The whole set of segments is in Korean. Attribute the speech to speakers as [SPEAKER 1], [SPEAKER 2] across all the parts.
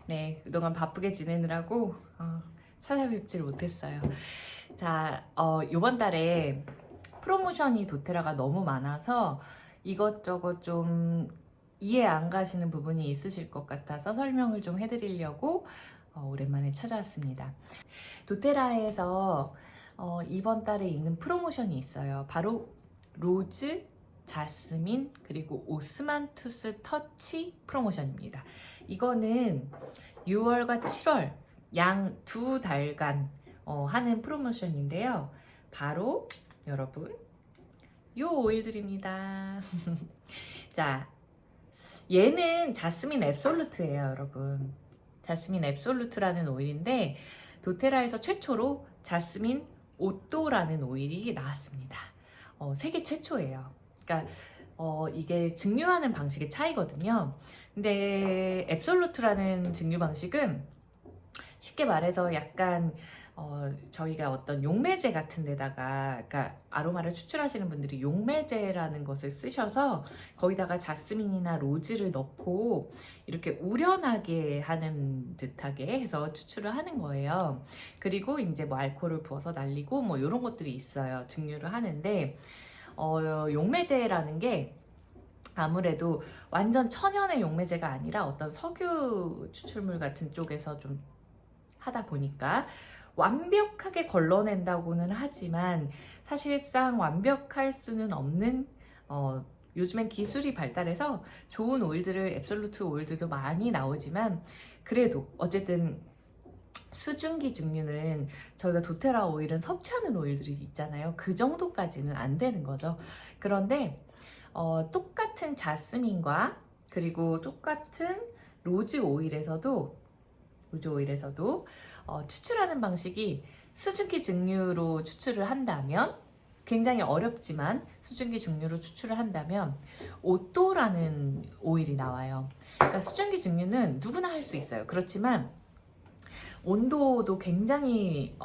[SPEAKER 1] 네, 그동안 바쁘게 지내느라고 찾아뵙지를 못했어요. 자, 요번 달에 프로모션이 도테라가 너무 많아서 이것저것 좀 이해 안 가시는 부분이 있으실 것 같아서 설명을 좀 해드리려고 오랜만에 찾아왔습니다. 도테라에서 이번 달에 있는 프로모션이 있어요. 바로 로즈, 자스민, 그리고 오스만투스 터치 프로모션입니다. 이거는 6월과 7월 양 두 달간 하는 프로모션인데요. 바로 여러분 요 오일들입니다. 자, 얘는 자스민 앱솔루트예요, 여러분. 자스민 앱솔루트라는 오일인데 도테라에서 최초로 자스민 오또라는 오일이 나왔습니다. 세계 최초예요. 그러니까 이게 증류하는 방식의 차이거든요. 근데 앱솔루트라는 증류 방식은 쉽게 말해서 약간 저희가 어떤 용매제 같은 데다가, 그러니까 아로마를 추출하시는 분들이 용매제라는 것을 쓰셔서 거기다가 자스민이나 로즈를 넣고 이렇게 우려나게 하는 듯하게 해서 추출을 하는 거예요. 그리고 이제 뭐 알코올을 부어서 날리고 뭐 이런 것들이 있어요. 증류를 하는데 용매제라는 게 아무래도 완전 천연의 용매제가 아니라 어떤 석유 추출물 같은 쪽에서 좀 하다 보니까 완벽하게 걸러낸다고는 하지만 사실상 완벽할 수는 없는 요즘엔 기술이 발달해서 좋은 오일들을 앱솔루트 오일들도 많이 나오지만 그래도 어쨌든 수증기 증류는 저희가 도테라 오일은 섭취하는 오일들이 있잖아요. 그 정도까지는 안 되는 거죠. 그런데 똑같은 자스민과 그리고 똑같은 로즈 오일에서도 추출하는 방식이 수증기 증류로 추출을 한다면 굉장히 어렵지만 수증기 증류로 추출을 한다면 오또라는 오일이 나와요. 그러니까 수증기 증류는 누구나 할 수 있어요. 그렇지만 온도도 굉장히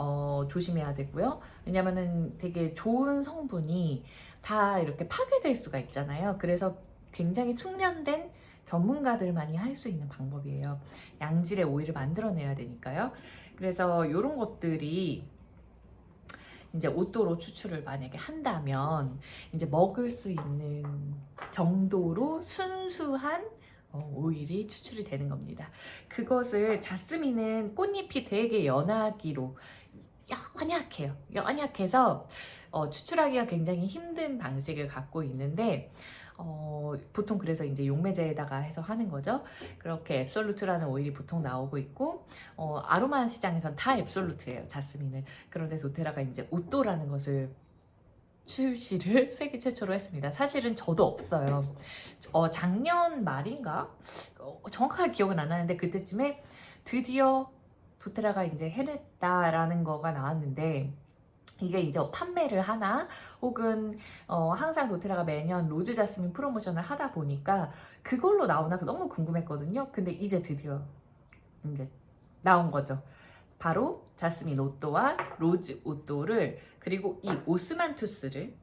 [SPEAKER 1] 조심해야 되고요. 왜냐면은 되게 좋은 성분이 다 이렇게 파괴될 수가 있잖아요. 그래서 굉장히 숙련된 전문가들만이 할 수 있는 방법이에요. 양질의 오일을 만들어내야 되니까요. 그래서 이런 것들이 이제 오또로 추출을 만약에 한다면 이제 먹을 수 있는 정도로 순수한 오일이 추출이 되는 겁니다. 그것을 자스민은 꽃잎이 되게 연하기로 연약해요. 연약해서 추출하기가 굉장히 힘든 방식을 갖고 있는데 보통 그래서 이제 용매제에다가 해서 하는 거죠. 그렇게 앱솔루트라는 오일이 보통 나오고 있고 아로마 시장에선 다 앱솔루트예요, 자스민은. 그런데 도테라가 이제 오또라는 것을 출시를 세계 최초로 했습니다. 사실은 저도 없어요. 작년 말인가? 정확하게 기억은 안 나는데 그때쯤에 드디어 도테라가 이제 해냈다라는 거가 나왔는데 이게 이제 판매를 하나 혹은 항상 도테라가 매년 로즈 자스민 프로모션을 하다 보니까 그걸로 나오나 너무 궁금했거든요. 근데 이제 드디어 이제 나온 거죠. 바로 자스민 오또와 로즈 오또를 그리고 이 오스만투스를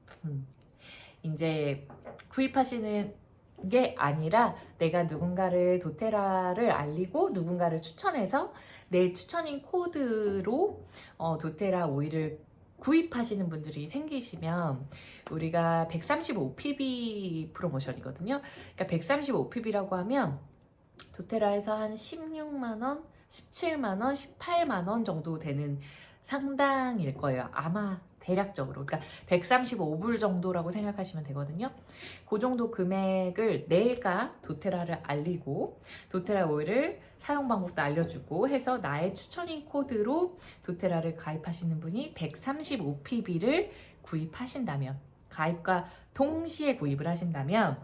[SPEAKER 1] 이제 구입하시는 게 아니라 내가 누군가를 도테라를 알리고 누군가를 추천해서 내 추천인 코드로 도테라 오일을 구입하시는 분들이 생기시면 우리가 135pb 프로모션이거든요. 그러니까 135pb라고 하면 도테라에서 한 16만원, 17만원, 18만원 정도 되는 상당일 거예요. 아마 대략적으로. 그러니까 135불 정도라고 생각하시면 되거든요. 그 정도 금액을 내가 도테라를 알리고 도테라 오일을 사용 방법도 알려주고 해서 나의 추천인 코드로 도테라를 가입하시는 분이 135pb를 구입하신다면, 가입과 동시에 구입을 하신다면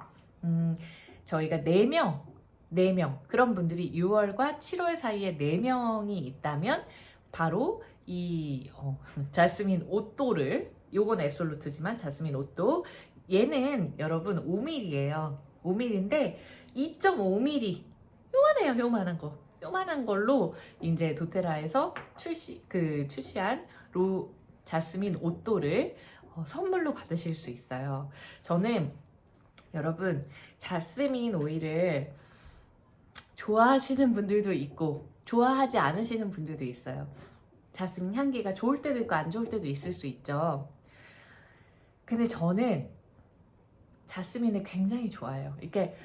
[SPEAKER 1] 저희가 4명 그런 분들이 6월과 7월 사이에 4명이 있다면 바로 이 자스민 오또를, 요건 앱솔루트지만 자스민 오또, 얘는 여러분 5mm예요. 5mm인데 2.5mm 요만해요. 요만한 걸로 이제 도테라에서 출시한 자스민 오또를 선물로 받으실 수 있어요. 저는 여러분 자스민 오일을 좋아하시는 분들도 있고 좋아하지 않으시는 분들도 있어요. 자스민 향기가 좋을 때도 있고 안 좋을 때도 있을 수 있죠. 근데 저는 자스민을 굉장히 좋아해요. 이게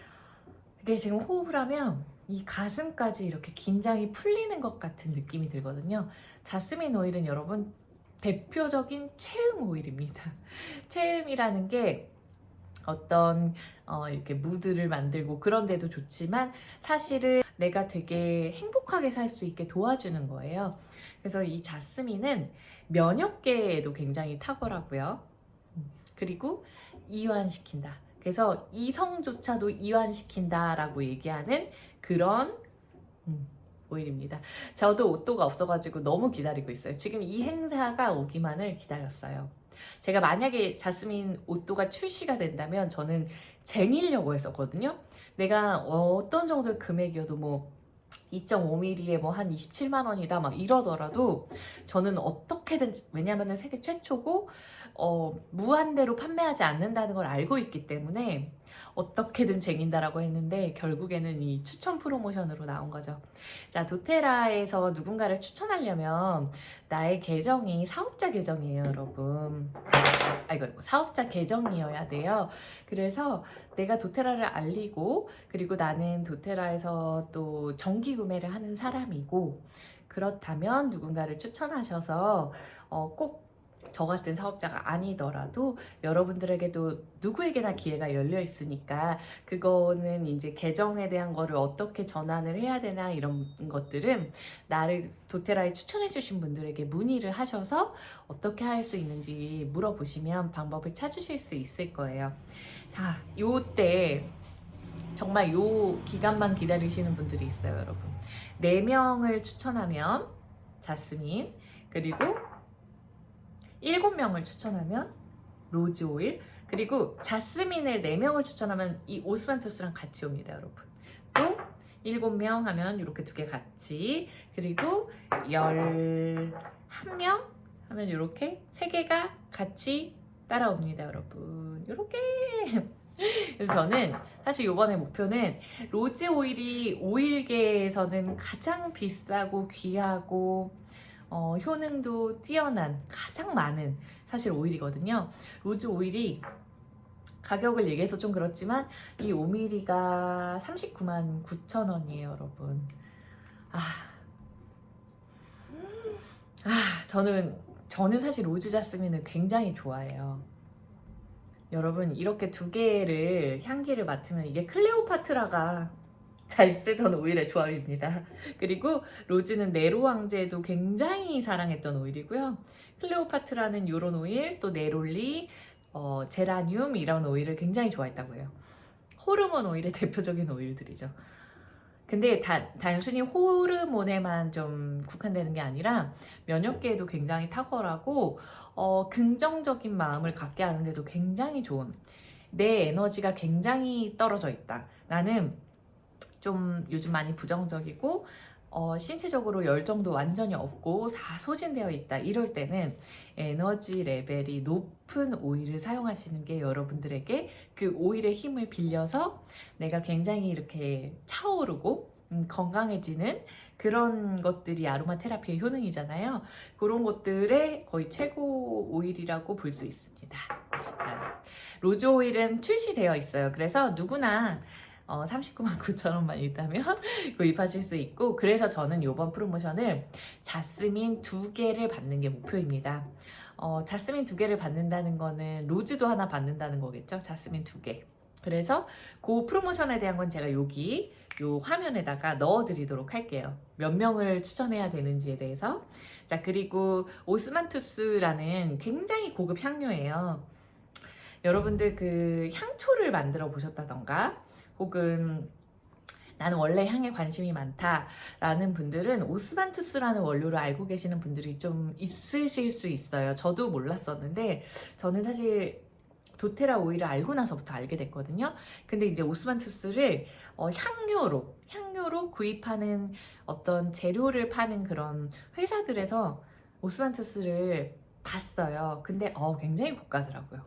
[SPEAKER 1] 지금 호흡을 하면 이 가슴까지 이렇게 긴장이 풀리는 것 같은 느낌이 들거든요. 자스민 오일은 여러분 대표적인 체음 오일입니다. 체음이라는 게 어떤 이렇게 무드를 만들고 그런 데도 좋지만 사실은 내가 되게 행복하게 살 수 있게 도와주는 거예요. 그래서 이 자스민은 면역계에도 굉장히 탁월하고요. 그리고 이완시킨다. 그래서 이성조차도 이완시킨다라고 얘기하는 그런 오일입니다. 저도 오또가 없어가지고 너무 기다리고 있어요. 지금 이 행사가 오기만을 기다렸어요. 제가 만약에 자스민 오또가 출시가 된다면 저는 쟁이려고 했었거든요. 내가 어떤 정도의 금액이어도 뭐 2.5mm에 뭐 한 27만 원이다 막 이러더라도 저는 어떻게든, 왜냐하면 세계 최초고 무한대로 판매하지 않는다는 걸 알고 있기 때문에 어떻게든 쟁인다라고 했는데 결국에는 이 추천 프로모션으로 나온 거죠. 자, 도테라에서 누군가를 추천하려면 나의 계정이 사업자 계정이에요, 여러분. 아이고, 사업자 계정이어야 돼요. 그래서 내가 도테라를 알리고, 그리고 나는 도테라에서 또 정기 구매를 하는 사람이고, 그렇다면 누군가를 추천하셔서 꼭 저 같은 사업자가 아니더라도 여러분들에게도 누구에게나 기회가 열려 있으니까 그거는 이제 계정에 대한 거를 어떻게 전환을 해야 되나 이런 것들은 나를 도테라에 추천해 주신 분들에게 문의를 하셔서 어떻게 할 수 있는지 물어보시면 방법을 찾으실 수 있을 거예요. 자, 요때 정말 요 기간만 기다리시는 분들이 있어요, 여러분. 4명을 추천하면 자스민, 그리고 7명을 추천하면 로즈 오일, 그리고 자스민을 4명을 추천하면 이 오스만투스랑 같이 옵니다, 여러분. 또 7명 하면 이렇게 2개 같이, 그리고 11명 하면 이렇게 3개가 같이 따라옵니다, 여러분. 이렇게. 그래서 저는 사실 이번에 목표는 로즈 오일이 오일계에서는 가장 비싸고 귀하고 효능도 뛰어난 가장 많은 사실 오일이거든요. 로즈 오일이 가격을 얘기해서 좀 그렇지만 이 5mm가 39만 9천 원이에요, 여러분. 저는 사실 로즈 자스민을 굉장히 좋아해요. 여러분, 이렇게 2개를 향기를 맡으면 이게 클레오파트라가 잘 쓰던 오일의 조합입니다. 그리고 로즈는 네로 왕제도 굉장히 사랑했던 오일이고요. 클레오파트라는 이런 오일, 또 네롤리, 제라늄 이런 오일을 굉장히 좋아했다고 해요. 호르몬 오일의 대표적인 오일들이죠. 근데 단순히 호르몬에만 좀 국한되는 게 아니라 면역계에도 굉장히 탁월하고 긍정적인 마음을 갖게 하는데도 굉장히 좋은, 내 에너지가 굉장히 떨어져 있다, 나는 좀 요즘 많이 부정적이고 신체적으로 열정도 완전히 없고 다 소진되어 있다, 이럴 때는 에너지 레벨이 높은 오일을 사용하시는 게 여러분들에게 그 오일의 힘을 빌려서 내가 굉장히 이렇게 차오르고 건강해지는 그런 것들이 아로마 테라피의 효능이잖아요. 그런 것들의 거의 최고 오일이라고 볼 수 있습니다. 로즈 오일은 출시되어 있어요. 그래서 누구나 39만 9천 원만 있다면 구입하실 수 있고, 그래서 저는 이번 프로모션을 자스민 2개를 받는 게 목표입니다. 자스민 2개를 받는다는 거는 로즈도 하나 받는다는 거겠죠? 자스민 2개. 그래서 그 프로모션에 대한 건 제가 여기 요 화면에다가 넣어드리도록 할게요. 몇 명을 추천해야 되는지에 대해서. 자, 그리고 오스만투스라는 굉장히 고급 향료예요. 여러분들 그 향초를 만들어 보셨다던가, 혹은 나는 원래 향에 관심이 많다라는 분들은 오스만투스라는 원료를 알고 계시는 분들이 좀 있으실 수 있어요. 저도 몰랐었는데 저는 사실 도테라 오일을 알고 나서부터 알게 됐거든요. 근데 이제 오스만투스를 향료로 구입하는 어떤 재료를 파는 그런 회사들에서 오스만투스를 봤어요. 근데 굉장히 고가더라고요.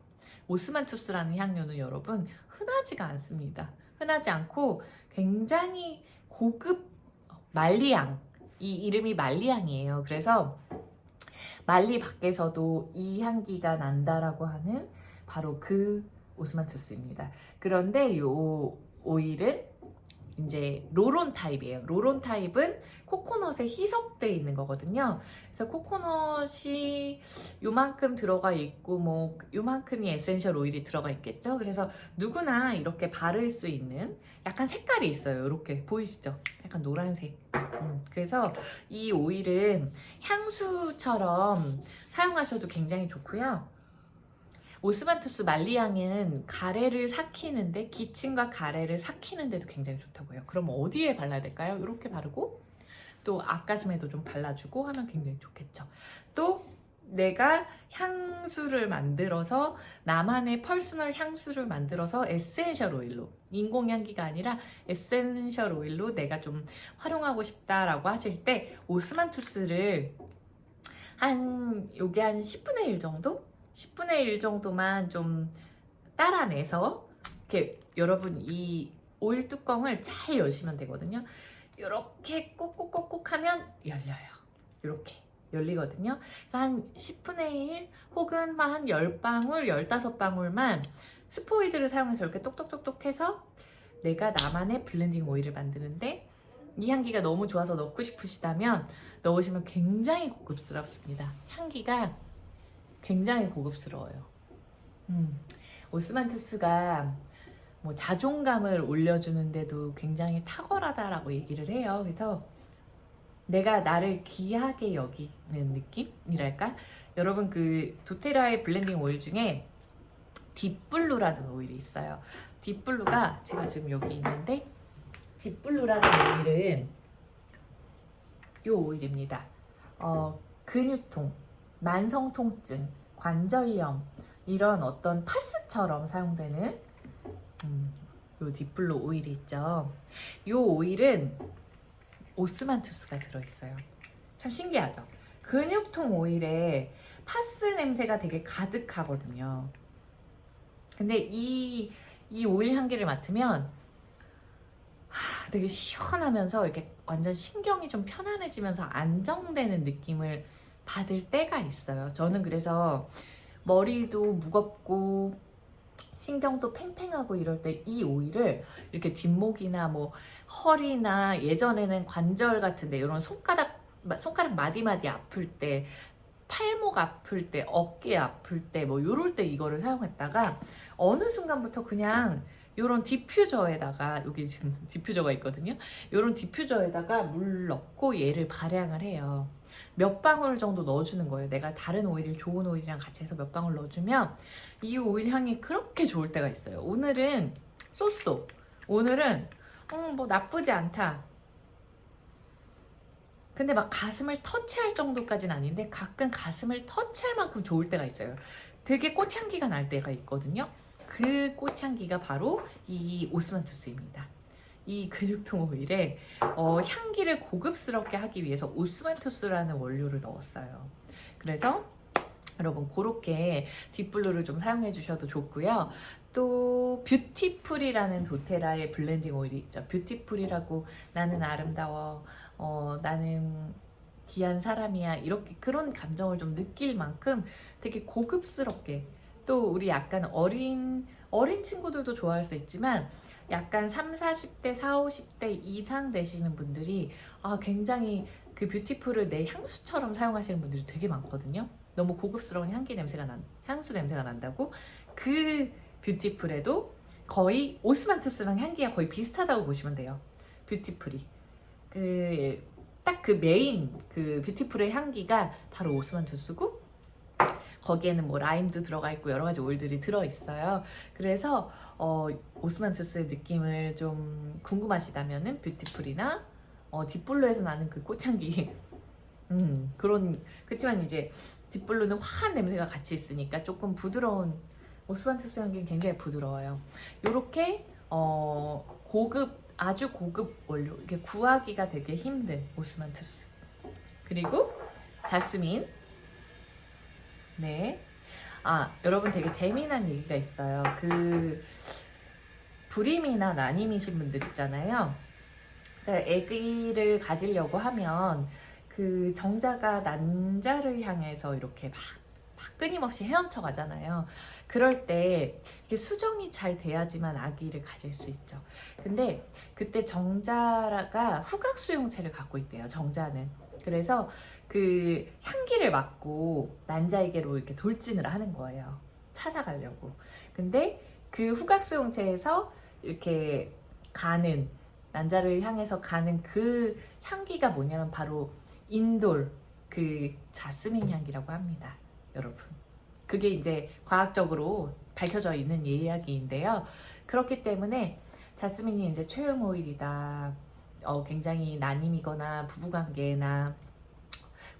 [SPEAKER 1] 오스만투스라는 향료는 여러분 흔하지가 않습니다. 흔하지 않고 굉장히 고급 말리향, 이 이름이 말리향이에요. 그래서 말리 밖에서도 이 향기가 난다라고 하는 바로 그 오스만투스입니다. 그런데 이 오일은 이제 로론 타입이에요. 로론 타입은 코코넛에 희석되어 있는 거거든요. 그래서 코코넛이 요만큼 들어가 있고 뭐 요만큼이 에센셜 오일이 들어가 있겠죠. 그래서 누구나 이렇게 바를 수 있는 약간 색깔이 있어요. 이렇게 보이시죠? 약간 노란색. 그래서 이 오일은 향수처럼 사용하셔도 굉장히 좋고요. 오스만투스 말리향은 가래를 삭히는데, 기침과 가래를 삭히는데도 굉장히 좋다고 해요. 그럼 어디에 발라야 될까요? 이렇게 바르고 또 앞가슴에도 좀 발라주고 하면 굉장히 좋겠죠. 또 내가 향수를 만들어서, 나만의 퍼스널 향수를 만들어서 에센셜 오일로, 인공향기가 아니라 에센셜 오일로 내가 좀 활용하고 싶다라고 하실 때 오스만투스를 요게 한 10분의 1 정도? 10분의 1 정도만 좀 따라내서 이렇게 여러분 이 오일 뚜껑을 잘 여시면 되거든요. 이렇게 꾹꾹꾹꾹 하면 열려요. 이렇게 열리거든요. 그래서 한 10분의 1 혹은 한 10방울, 15방울만 스포이드를 사용해서 이렇게 똑똑똑똑 해서 내가 나만의 블렌딩 오일을 만드는데, 이 향기가 너무 좋아서 넣고 싶으시다면 넣으시면 굉장히 고급스럽습니다. 향기가 굉장히 고급스러워요. 오스만투스가 뭐 자존감을 올려주는데도 굉장히 탁월하다라고 얘기를 해요. 그래서 내가 나를 귀하게 여기는 느낌이랄까? 여러분 그 도테라의 블렌딩 오일 중에 딥블루라는 오일이 있어요. 딥블루가 제가 지금 여기 있는데, 딥블루라는 오일은 이 오일입니다. 근육통, 만성 통증, 관절염 이런 어떤 파스처럼 사용되는 요 딥블루 오일이 있죠. 요 오일은 오스만투스가 들어있어요. 참 신기하죠? 근육통 오일에 파스 냄새가 되게 가득하거든요. 근데 이 오일 향기를 맡으면 되게 시원하면서 이렇게 완전 신경이 좀 편안해지면서 안정되는 느낌을 받을 때가 있어요. 저는 그래서 머리도 무겁고 신경도 팽팽하고 이럴 때 이 오일을 이렇게 뒷목이나 뭐 허리나, 예전에는 관절 같은데 이런 손가락 마디마디 아플 때, 팔목 아플 때, 어깨 아플 때 뭐 요럴 때 이거를 사용했다가 어느 순간부터 그냥 요런 디퓨저에다가, 여기 지금 디퓨저가 있거든요. 요런 디퓨저에다가 물 넣고 얘를 발향을 해요. 몇 방울 정도 넣어주는 거예요. 내가 다른 오일을 좋은 오일이랑 같이 해서 몇 방울 넣어주면 이 오일 향이 그렇게 좋을 때가 있어요. 오늘은 쏘쏘, 오늘은 뭐 나쁘지 않다. 근데 막 가슴을 터치할 정도까지는 아닌데 가끔 가슴을 터치할 만큼 좋을 때가 있어요. 되게 꽃향기가 날 때가 있거든요. 그 꽃향기가 바로 이 오스만투스입니다. 이 근육통 오일에 향기를 고급스럽게 하기 위해서 오스만투스라는 원료를 넣었어요. 그래서 여러분 그렇게 딥블루를 좀 사용해 주셔도 좋고요. 또 뷰티풀이라는 도테라의 블렌딩 오일이 있죠. 뷰티풀이라고, 나는 아름다워, 나는 귀한 사람이야, 이렇게 그런 감정을 좀 느낄 만큼 되게 고급스럽게, 또 우리 약간 어린 친구들도 좋아할 수 있지만 약간 3, 40대, 4, 50대 이상 되시는 분들이 굉장히 그 뷰티풀을 내 향수처럼 사용하시는 분들이 되게 많거든요. 너무 고급스러운 향수 냄새가 난다고. 그 뷰티풀에도 거의 오스만투스랑 향기가 거의 비슷하다고 보시면 돼요. 뷰티풀이 딱 그 메인 그 뷰티풀의 향기가 바로 오스만투스고, 거기에는 뭐 라임도 들어가 있고 여러 가지 오일들이 들어 있어요. 그래서 오스만투스의 느낌을 좀 궁금하시다면은 뷰티풀이나 딥블루에서 나는 그 꽃향기 그렇지만 이제 딥블루는 화한 냄새가 같이 있으니까 조금 부드러운, 오스만투스 향기는 굉장히 부드러워요. 요렇게 아주 고급 원료, 이게 구하기가 되게 힘든 오스만투스. 그리고 자스민. 네. 여러분 되게 재미난 얘기가 있어요. 그 불임이나 난임이신 분들 있잖아요. 그러니까 아기를 가지려고 하면 그 정자가 난자를 향해서 이렇게 막 끊임없이 헤엄쳐 가잖아요. 그럴 때 이게 수정이 잘 돼야지만 아기를 가질 수 있죠. 근데 그때 정자가 후각 수용체를 갖고 있대요. 정자는. 그래서 그 향기를 맡고 난자에게로 이렇게 돌진을 하는 거예요. 찾아가려고. 근데 그 후각 수용체에서 이렇게 가는 난자를 향해서 가는 그 향기가 뭐냐면 바로 인돌, 그 자스민 향기라고 합니다. 여러분. 그게 이제 과학적으로 밝혀져 있는 이야기인데요. 그렇기 때문에 자스민이 이제 최음 오일이다. 굉장히 난임이거나 부부관계나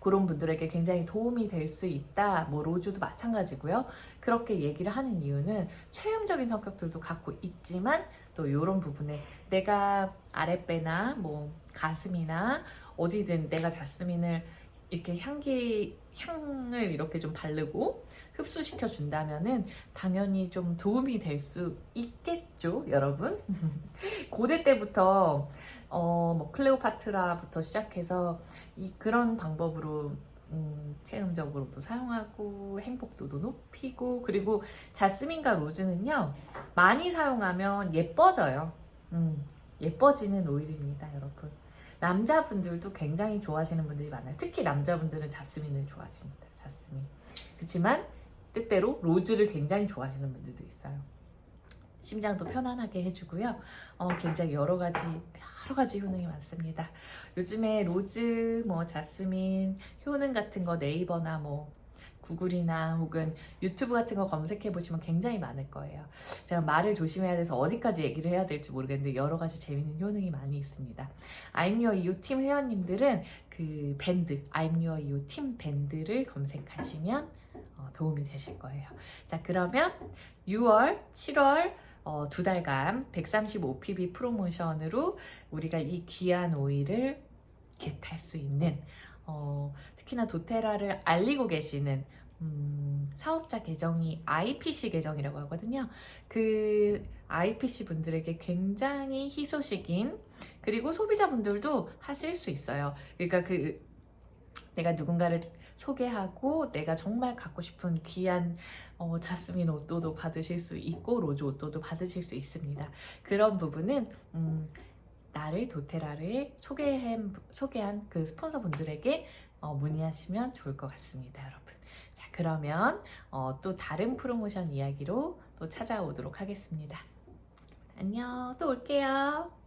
[SPEAKER 1] 그런 분들에게 굉장히 도움이 될 수 있다. 뭐 로즈도 마찬가지고요. 그렇게 얘기를 하는 이유는 최음적인 성격들도 갖고 있지만 또 이런 부분에 내가 아랫배나 뭐 가슴이나 어디든 내가 자스민을 이렇게 향을 이렇게 좀 바르고 흡수시켜 준다면은 당연히 좀 도움이 될 수 있겠죠, 여러분? 고대 때부터 뭐 클레오파트라부터 시작해서 그런 방법으로 체험적으로도 사용하고 행복도도 높이고, 그리고 자스민과 로즈는요 많이 사용하면 예뻐져요. 예뻐지는 오일입니다, 여러분. 남자분들도 굉장히 좋아하시는 분들이 많아요. 특히 남자분들은 자스민을 좋아하십니다. 자스민. 그렇지만 때때로 로즈를 굉장히 좋아하시는 분들도 있어요. 심장도 편안하게 해주고요. 굉장히 여러 가지 효능이 많습니다. 요즘에 로즈, 뭐 자스민 효능 같은 거 네이버나 뭐 구글이나 혹은 유튜브 같은 거 검색해 보시면 굉장히 많을 거예요. 제가 말을 조심해야 돼서 어디까지 얘기를 해야 될지 모르겠는데 여러 가지 재밌는 효능이 많이 있습니다. I'm Your You 팀 회원님들은 그 밴드, I'm Your You 팀 밴드를 검색하시면 도움이 되실 거예요. 자, 그러면 6월, 7월 두 달간 135pb 프로모션으로 우리가 이 귀한 오일을 겟할 수 있는 특히나 도테라를 알리고 계시는 사업자 계정이 IPC 계정이라고 하거든요. 그 IPC 분들에게 굉장히 희소식인, 그리고 소비자분들도 하실 수 있어요. 그러니까 내가 누군가를 소개하고 내가 정말 갖고 싶은 귀한 자스민 옷도도 받으실 수 있고 로즈 옷도도 받으실 수 있습니다. 그런 부분은 나를 도테라를 소개한 그 스폰서분들에게 문의하시면 좋을 것 같습니다, 여러분. 자, 그러면 또 다른 프로모션 이야기로 또 찾아오도록 하겠습니다. 안녕, 또 올게요.